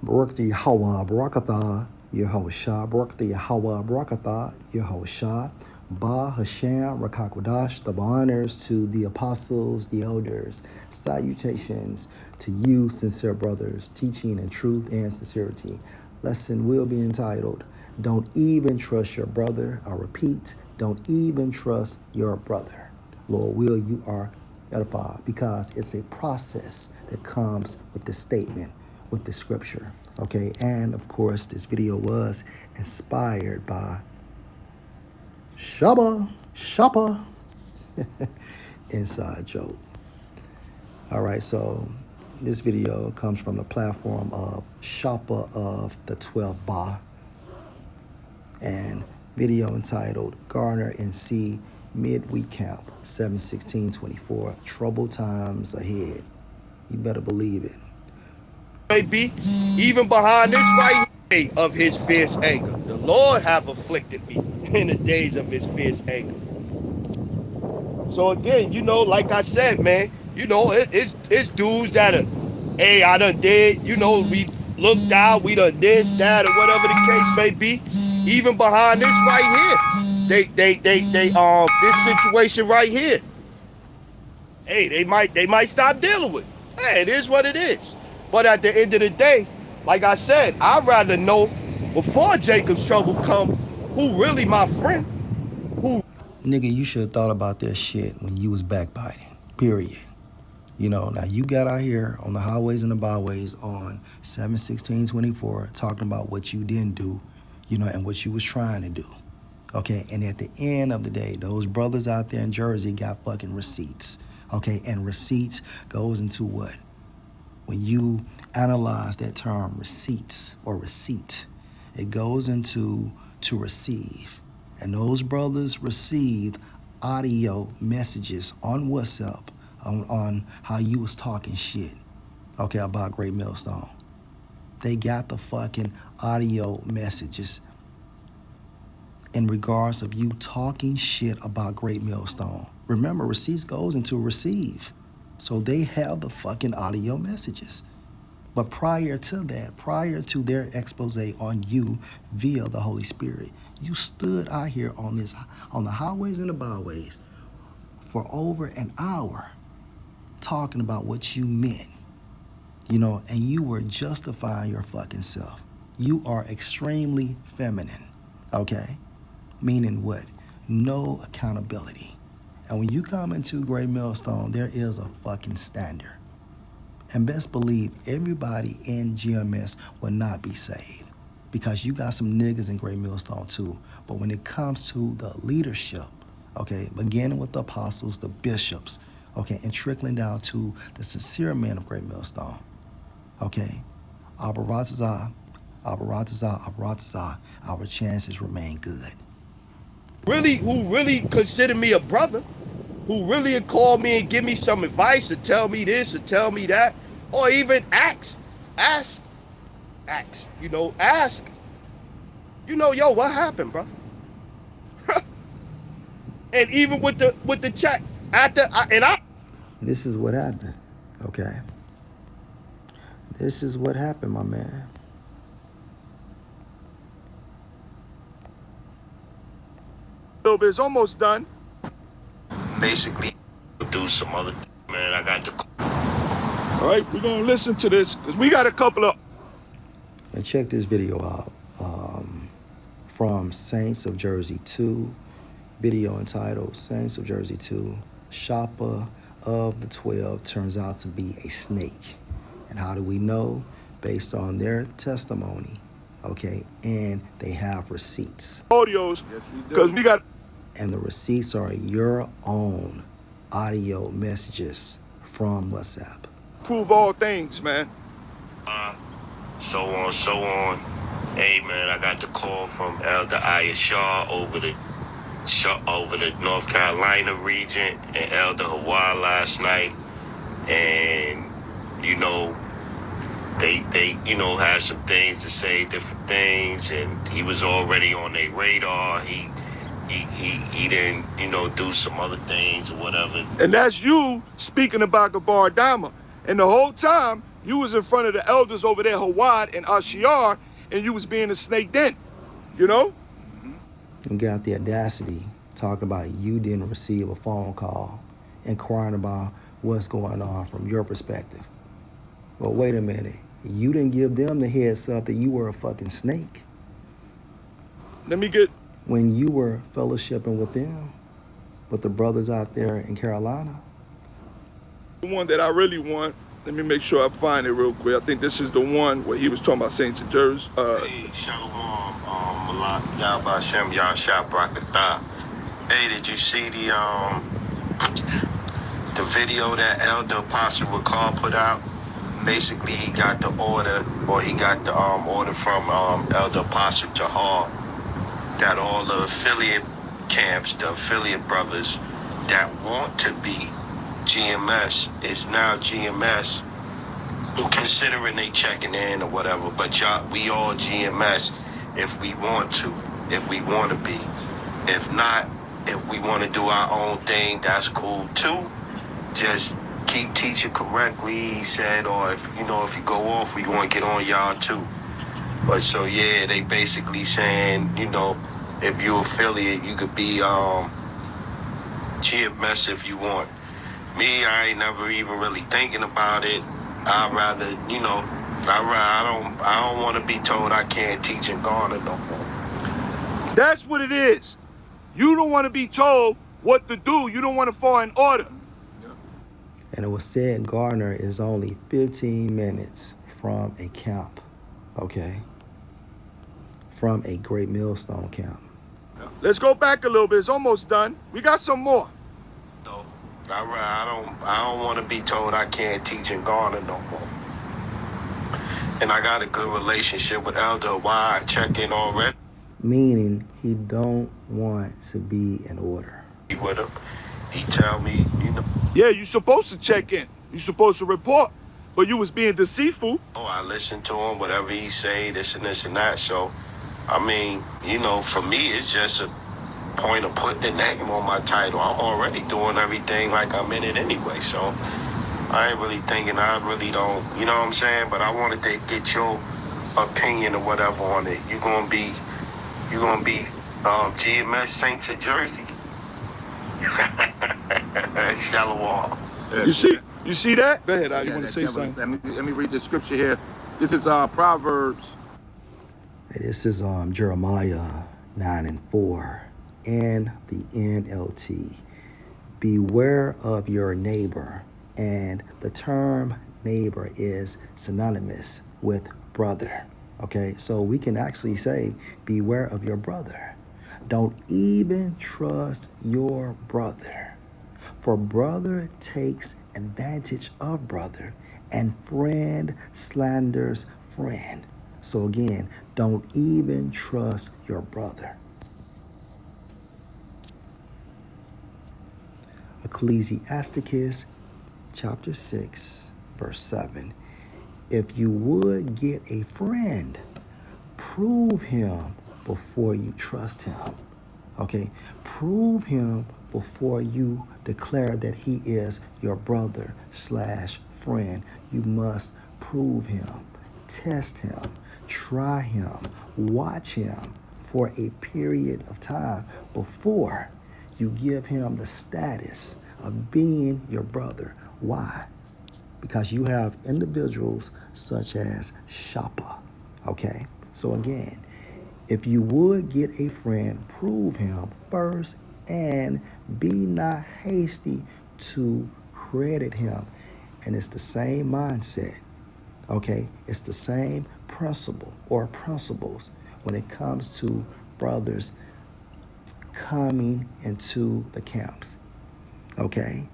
Barak the Yahweh, Barakatha, Yehoshua, Barak the Yahweh, Barakatha, Yehoshua, Ba Hashem, Rakakwadash, double honors to the apostles, the elders, salutations to you, sincere brothers, teaching in truth and sincerity. Lesson will be entitled, Don't Even Trust Your Brother. I repeat, don't even trust your brother. Lord, will you are edified because it's a process that comes with the statement, with the scripture. Okay, and of course, this video was inspired by Shoppa, inside joke. All right, so this video comes from the platform of Shoppa of the 12 Ba, and video entitled Garner and C Midweek Camp 7/16/24. Troubled times ahead. You better believe it. Be even behind this right here of his fierce anger. The Lord have afflicted me in the days of his fierce anger. So again, you know, like I said, man, you know, it's dudes that are, hey, I done did, you know, we looked out, we done this, that, or whatever the case may be. Even behind this right here, this situation right here, hey, they might stop dealing with it. Hey, it is what it is. But at the end of the day, like I said, I'd rather know before Jacob's trouble come who really my friend. Nigga, you should have thought about that shit when you was backbiting, period. You know, now you got out here on the highways and the byways on 7/16/24 talking about what you didn't do, you know, and what you was trying to do. Okay, and at the end of the day, those brothers out there in Jersey got fucking receipts. Okay, and receipts goes into what? When you analyze that term receipts or receipt, it goes into to receive. And those brothers received audio messages on WhatsApp on how you was talking shit, okay, about Great Millstone. They got the fucking audio messages in regards of you talking shit about Great Millstone. Remember, receipts goes into receive. So they have the fucking audio messages. But prior to that, prior to their expose on you via the Holy Spirit, you stood out here on the highways and the byways for over an hour talking about what you meant, you know, and you were justifying your fucking self. You are extremely feminine, okay? Meaning what? No accountability. And when you come into Great Millstone, there is a fucking standard. And best believe everybody in GMS will not be saved because you got some niggas in Great Millstone too. But when it comes to the leadership, okay, beginning with the apostles, the bishops, okay, and trickling down to the sincere men of Great Millstone, okay, Abaratazah, our chances remain good. Who really consider me a brother, who really call me and give me some advice or tell me this or tell me that, or even ask, you know, yo, what happened, brother? And even with the chat This is what happened, okay? This is what happened, my man. It's almost done. Basically, do some other man. I got to. All right, we're gonna listen to this because we got a couple of. And check this video out from Saints of Jersey 2, video entitled Saints of Jersey 2, Shoppa of the 12 turns out to be a snake. And how do we know? Based on their testimony, okay, and they have receipts. Audios, because we got. And the receipts are your own audio messages from WhatsApp. Prove all things, man. So on. Hey, man, I got the call from Elder Ayashar over the North Carolina region and Elder Hawaii last night. And, you know, they you know, had some things to say, different things, and he was already on their radar. He didn't, you know, do some other things or whatever. And that's you speaking about Gabar Dama. And the whole time, You was in front of the elders over there, Hawad and Ashiar, and you was being a snake then, you know? You got the audacity talking about you didn't receive a phone call inquiring about what's going on from your perspective. Well, wait a minute. You didn't give them the heads up that you were a fucking snake Let me get, when you were fellowshipping with them, with the brothers out there in Carolina. the one that I really want. Let me make sure I find it real quick. I think this is the one where he was talking about Saints and Jersey. Hey, Shalom, Malak, Yahba Shem, Yahshua Barakatah. Hey, did you see the video that Elder Apostle Ricard put out? Basically, he got the order, or he got the order from Elder Apostle Jahar, that all the affiliate camps, the affiliate brothers that want to be GMS is now GMS, considering they checking in or whatever. But y'all, we all GMS if we want to, if we want to be. If not, if we want to do our own thing, that's cool too. Just keep teaching correctly, he said, or if you go off, we want to get on y'all too. But so yeah, they basically saying, if you affiliate, you could be GMS if you want. Me, I ain't never even really thinking about it. I'd rather, I don't want to be told I can't teach in Ghana no more. That's what it is. You don't want to be told what to do. You don't want to fall in order. And it was said Gardner is only 15 minutes from a camp, okay? From a Great Millstone camp. Let's go back a little bit. It's almost done. We got some more. So I don't want to be told I can't teach in Ghana no more. And I got a good relationship with Elder. Why I check in already Meaning he don't want to be in order. with him. He tell me, Yeah, you supposed to check in. You supposed to report. But you was being deceitful. I listen to him, whatever he say, this and that. So, I mean, for me, it's just a point of putting the name on my title. I'm already doing everything like I'm in it anyway. So, I ain't really thinking, I really don't, you know what I'm saying? But I wanted to get your opinion or whatever on it. You're gonna be GMS Saints of Jersey. Shalom. You see that? Go ahead, you want to say something? Let me read the scripture here. This is Proverbs. This is Jeremiah 9:4 and the NLT. Beware of your neighbor, and the term neighbor is synonymous with brother. Okay, so we can actually say beware of your brother. Don't even trust your brother, for brother takes advantage of brother, and friend slanders friend. So again, don't even trust your brother. Ecclesiasticus chapter 6, verse 7. If you would get a friend, prove him before you trust him. Okay? Prove him before you declare that he is your brother/friend. You must prove him, test him, try him, watch him for a period of time before you give him the status of being your brother. Why? Because you have individuals such as Shapa. Okay? So again, if you would get a friend, prove him first and be not hasty to credit him. And it's the same mindset. Okay? It's the same principle or principles when it comes to brothers coming into the camps. Okay?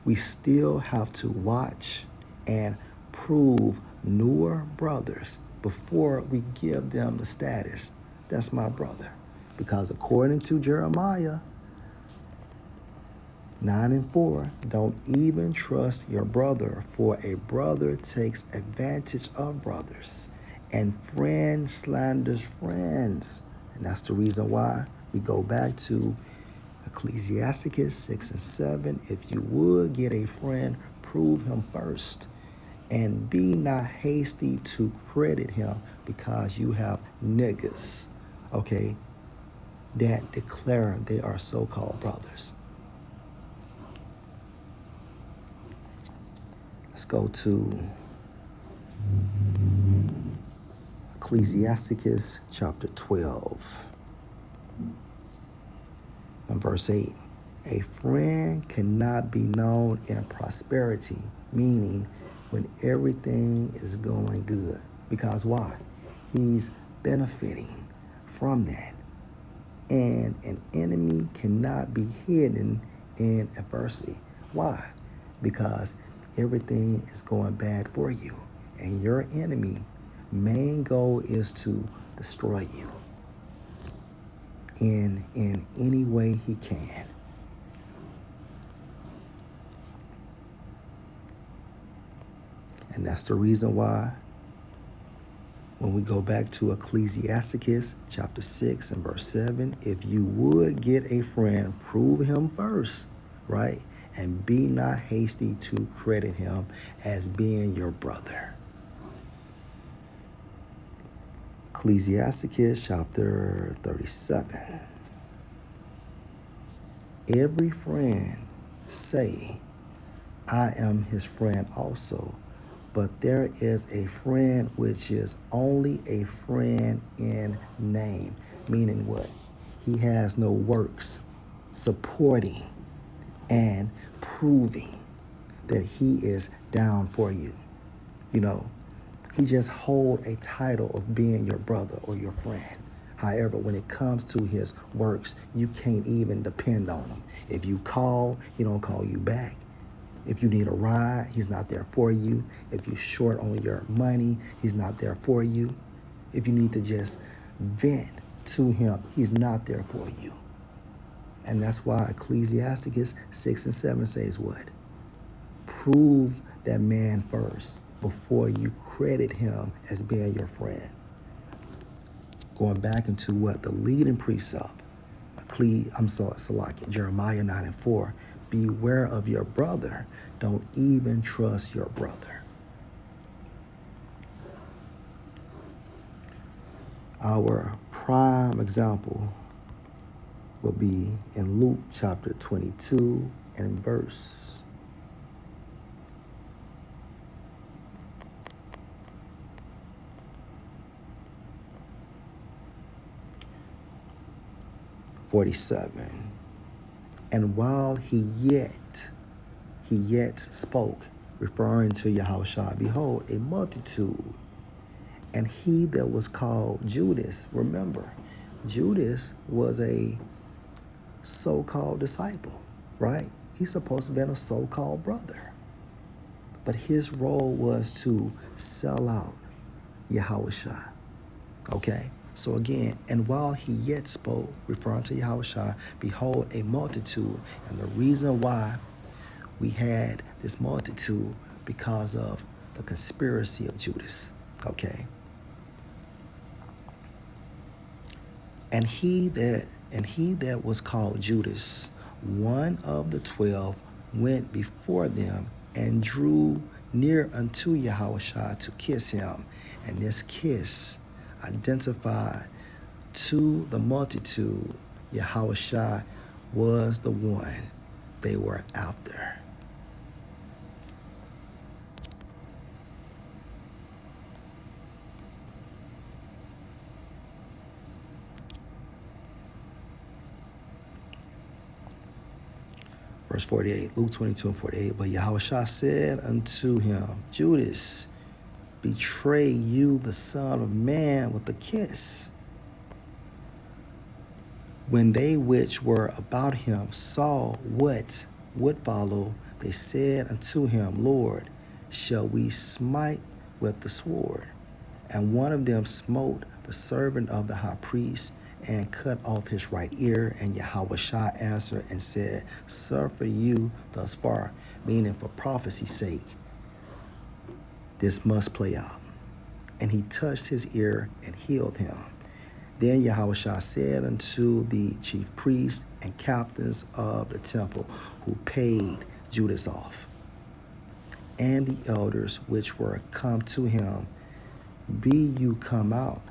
We still have to watch and prove newer brothers before we give them the status. That's my brother. Because according to Jeremiah 9:4, don't even trust your brother, for a brother takes advantage of brothers, and friend slanders friends. And that's the reason why we go back to Ecclesiasticus 6 and 7. If you would get a friend, prove him first. And be not hasty to credit him, because you have niggas, okay, that declare they are so-called brothers. Let's go to Ecclesiasticus chapter 12 and verse 8. A friend cannot be known in prosperity, meaning when everything is going good. Because why? He's benefiting from that. And an enemy cannot be hidden in adversity. Why? Because everything is going bad for you. And your enemy main goal is to destroy you in any way he can. And that's the reason why when we go back to Ecclesiasticus chapter 6 and verse 7, if you would get a friend, prove him first, right? And be not hasty to credit him as being your brother. Ecclesiasticus chapter 37. Every friend say, I am his friend also. But there is a friend which is only a friend in name. Meaning what? He has no works supporting and proving that he is down for you. You know, he just hold a title of being your brother or your friend. However, when it comes to his works, you can't even depend on him. If you call, he don't call you back. If you need a ride, he's not there for you. If you're short on your money, he's not there for you. If you need to just vent to him, he's not there for you. And that's why Ecclesiasticus 6 and 7 says what? Prove that man first before you credit him as being your friend. Going back into what the leading precept, Jeremiah 9 and 4. Beware of your brother. Don't even trust your brother. Our prime example will be in Luke chapter 22 and verse 47. And while he yet spoke, referring to Yahushua, behold, a multitude. And he that was called Judas, remember, Judas was a so-called disciple, right? He's supposed to have been a so-called brother. But his role was to sell out Yahushua, okay? So again, and while he yet spoke, referring to Yahushua, behold, a multitude. And the reason why we had this multitude, because of the conspiracy of Judas, okay? And he that was called Judas, one of the 12, went before them and drew near unto Yahushua to kiss him. And this kiss identified to the multitude Yahushua was the one they were after. Verse 48, Luke 22 and 48. But Yahushua said unto him, Judas, betray you the Son of Man with a kiss? When they which were about him saw what would follow, they said unto him, Lord, shall we smite with the sword? And one of them smote the servant of the high priest and cut off his right ear. And Yahushua answered and said, suffer you thus far, meaning for prophecy's sake, this must play out. And he touched his ear and healed him. Then Yahushua said unto the chief priests and captains of the temple, who paid Judas off, and the elders which were come to him, be you come out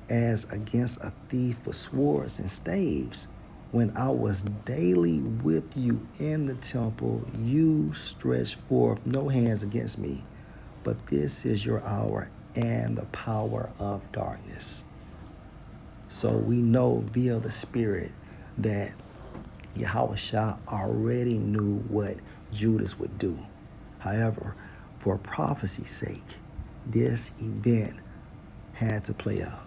as against a thief with swords and staves? When I was daily with you in the temple, you stretched forth no hands against me. But this is your hour and the power of darkness. So we know via the Spirit that Yahushua already knew what Judas would do. However, for prophecy's sake, this event had to play out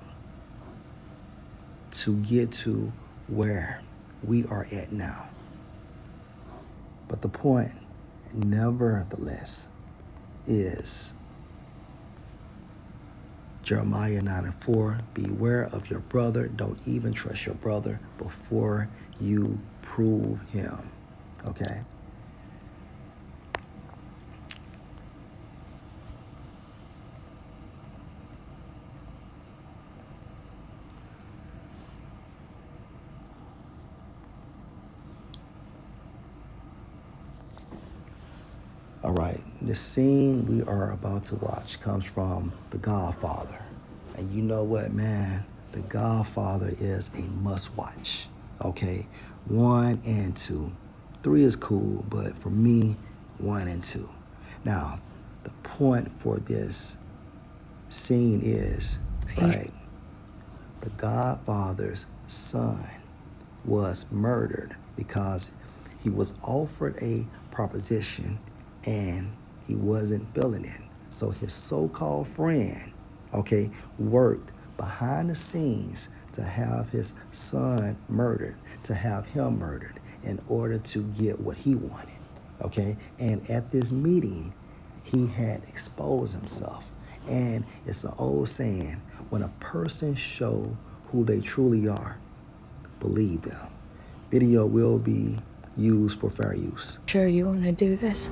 to get to where we are at now. But the point, nevertheless, is Jeremiah 9:4, beware of your brother. Don't even trust your brother before you prove him. Okay? All right, the scene we are about to watch comes from The Godfather. And you know what, man? The Godfather is a must watch, okay? 1 and 2. 3 is cool, but for me, 1 and 2. Now, the point for this scene is, right, the Godfather's son was murdered because he was offered a proposition and he wasn't feeling it. So his so-called friend, okay, worked behind the scenes to have his son murdered, to have him murdered in order to get what he wanted, okay? And at this meeting, he had exposed himself. And it's an old saying, when a person show who they truly are, believe them. Video will be used for fair use. Sure you want to do this?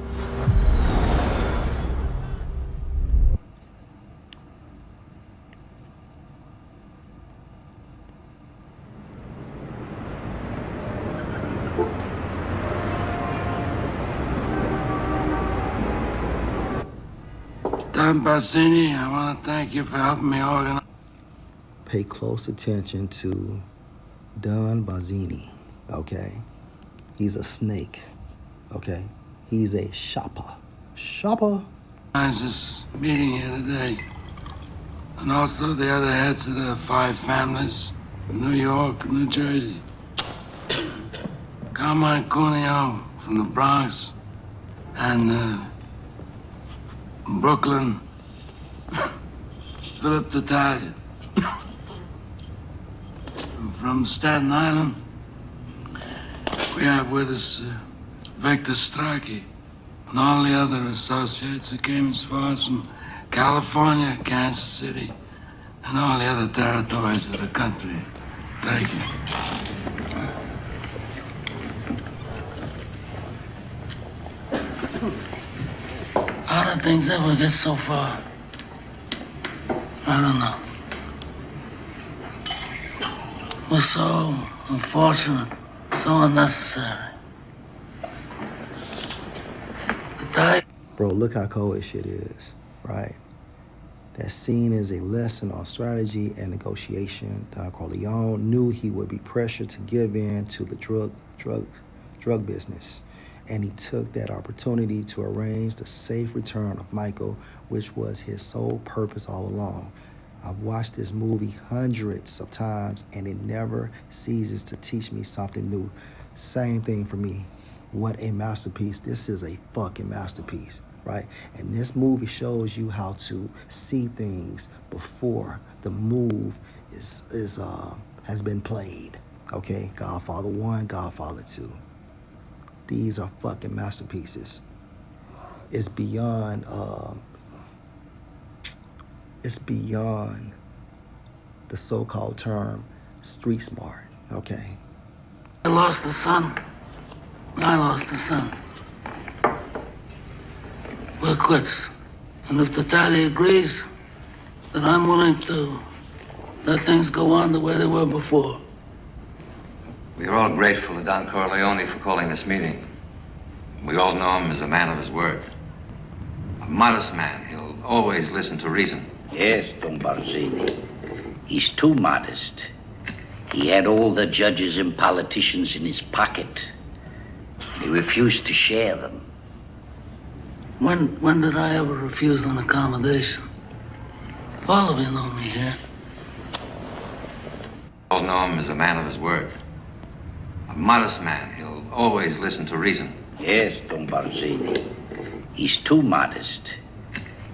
Don Bassini, I want to thank you for helping me organize. Pay close attention to Don Bazzini, okay? He's a snake, okay? He's a shopper. Shopper? This meeting here today, and also the other heads of the 5 families from New York, New Jersey. Carmine Cuneo from the Bronx, and Brooklyn, Philip Tattaglia. From Staten Island, we have with us Victor Strachey and all the other associates that came as far as from California, Kansas City, and all the other territories of the country. Thank you. How did things ever get so far? I don't know. It was so unfortunate, so unnecessary. Bro, look how cold this shit is, right? That scene is a lesson on strategy and negotiation. Don Corleone knew he would be pressured to give in to the drug business, and he took that opportunity to arrange the safe return of Michael, which was his sole purpose all along. I've watched this movie hundreds of times, and it never ceases to teach me something new. Same thing for me. What a masterpiece. This is a fucking masterpiece, right? And this movie shows you how to see things before the move has been played, okay? Godfather 1, Godfather 2. These are fucking masterpieces. It's beyond the so-called term street smart, okay? I lost a son. I lost a son. We're quits. And if Tattaglia agrees, then I'm willing to let things go on the way they were before. We are all grateful to Don Corleone for calling this meeting. We all know him as a man of his word. A modest man. He'll always listen to reason. Yes, Don Barzini. He's too modest. He had all the judges and politicians in his pocket. He refused to share them. When did I ever refuse an accommodation? All of you know me here. All know him as a man of his word. A modest man. He'll always listen to reason. Yes, Don Barzini. He's too modest.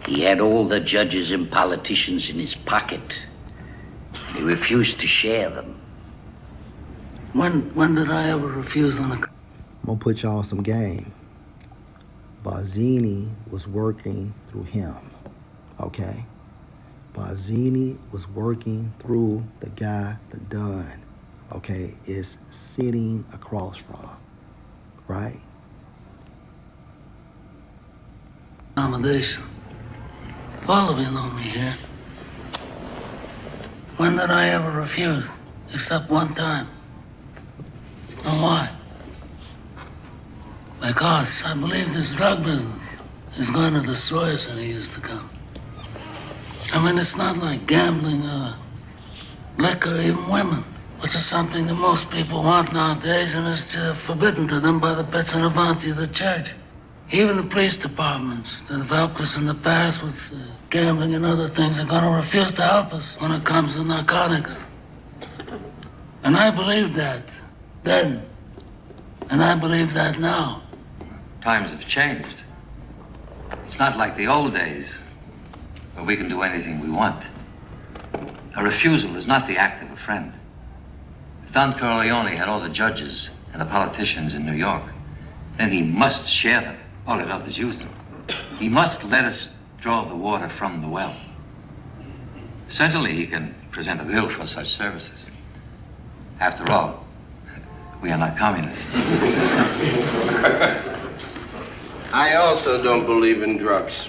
He had all the judges and politicians in his pocket. He refused to share them. When did I ever refuse an accommodation? I'm gonna put y'all on some game. Barzini was working through him, okay? Barzini was working through the guy that Dunn, okay, is sitting across from, right? Accommodation. All of you know me here. When did I ever refuse? Except one time. And why? Because I believe this drug business is going to destroy us in the years to come. I mean, it's not like gambling or liquor, or even women, which is something that most people want nowadays and is forbidden to them by the Bets and Avanti of the church. Even the police departments that have helped us in the past with gambling and other things are going to refuse to help us when it comes to narcotics. And I believed that then, and I believe that now. Times have changed. It's not like the old days where we can do anything we want. A refusal is not the act of a friend. If Don Corleone had all the judges and the politicians in New York, then he must share them. All he loved is use them. He must let us draw the water from the well. Certainly he can present a bill for such services. After all, we are not communists. I also don't believe in drugs.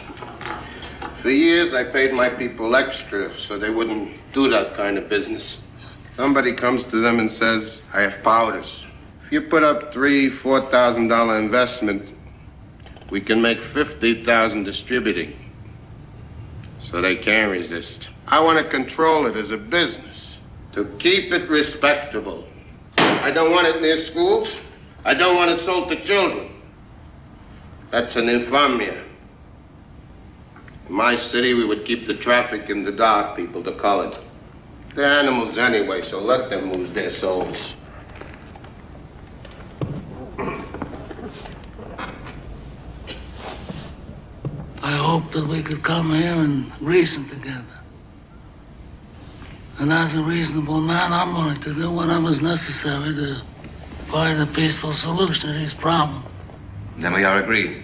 For years, I paid my people extra so they wouldn't do that kind of business. Somebody comes to them and says, I have powders. If you put up $3,000, $4,000 investment, we can make $50,000 distributing. So they can't resist. I want to control it as a business, to keep it respectable. I don't want it near schools. I don't want it sold to children. That's an infamia. In my city, we would keep the traffic in the dark, people, the colored. They're animals anyway, so let them lose their souls. I hope that we could come here and reason together. And as a reasonable man, I'm willing to do whatever's necessary to find a peaceful solution to these problems. Then we are agreed.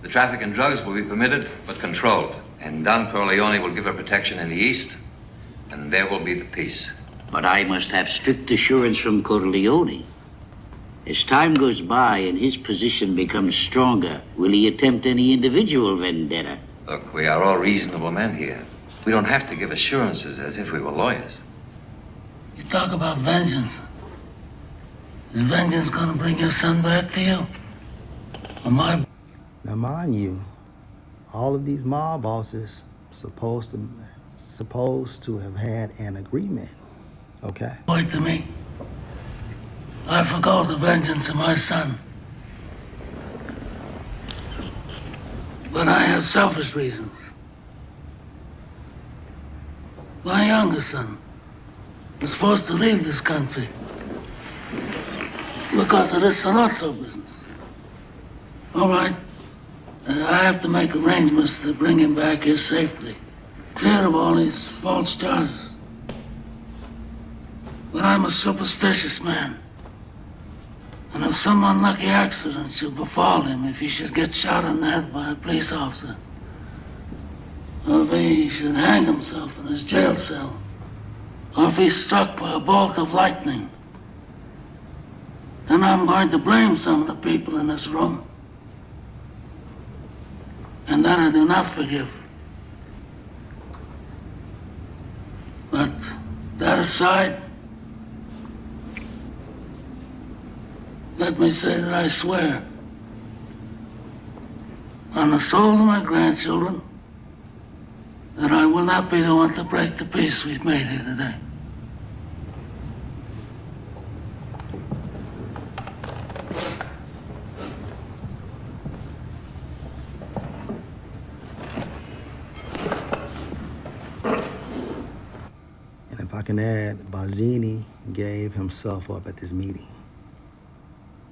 The traffic in drugs will be permitted, but controlled. And Don Corleone will give her protection in the East, and there will be the peace. But I must have strict assurance from Corleone. As time goes by and his position becomes stronger, will he attempt any individual vendetta? Look, we are all reasonable men here. We don't have to give assurances as if we were lawyers. You talk about vengeance. Is vengeance gonna bring your son back to you? Or my... Now, mind you, all of these mob bosses supposed to have had an agreement, okay? boy to me? I forgo the vengeance of my son. But I have selfish reasons. My youngest son was forced to leave this country because of this Sollozzo business. All right, I have to make arrangements to bring him back here safely, clear of all these false charges. But I'm a superstitious man. And if some unlucky accident should befall him, if he should get shot in the head by a police officer, or if he should hang himself in his jail cell, or if he's struck by a bolt of lightning, then I'm going to blame some of the people in this room. And that I do not forgive. But that aside, let me say that I swear on the souls of my grandchildren, that I will not be the one to break the peace we've made here today. And if I can add, Bazzini gave himself up at this meeting,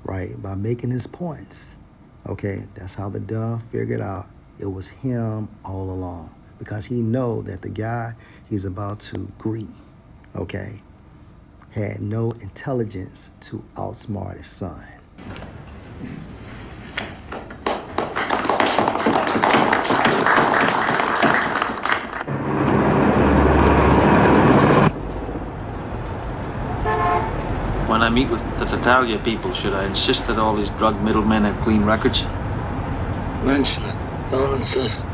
right? By making his points. Okay, that's how the Don figured out it was him all along, because he know that the guy he's about to greet, okay, had no intelligence to outsmart his son. When I meet with the Tatalia people, should I insist that all these drug middlemen have clean records? Mention it. Don't insist.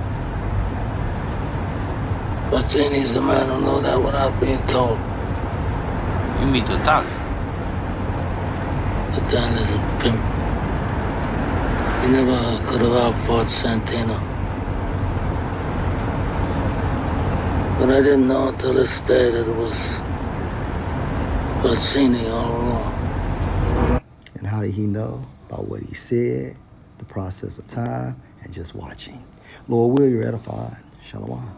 Bazzini's the man who knew that without being told. You mean Tatalia? Tatalia's a pimp. He never could have outfought Santino. But I didn't know until this day that it was Bazzini all along. And how did he know? About what he said, the process of time, and just watching. Lord, will you edify? Shalom.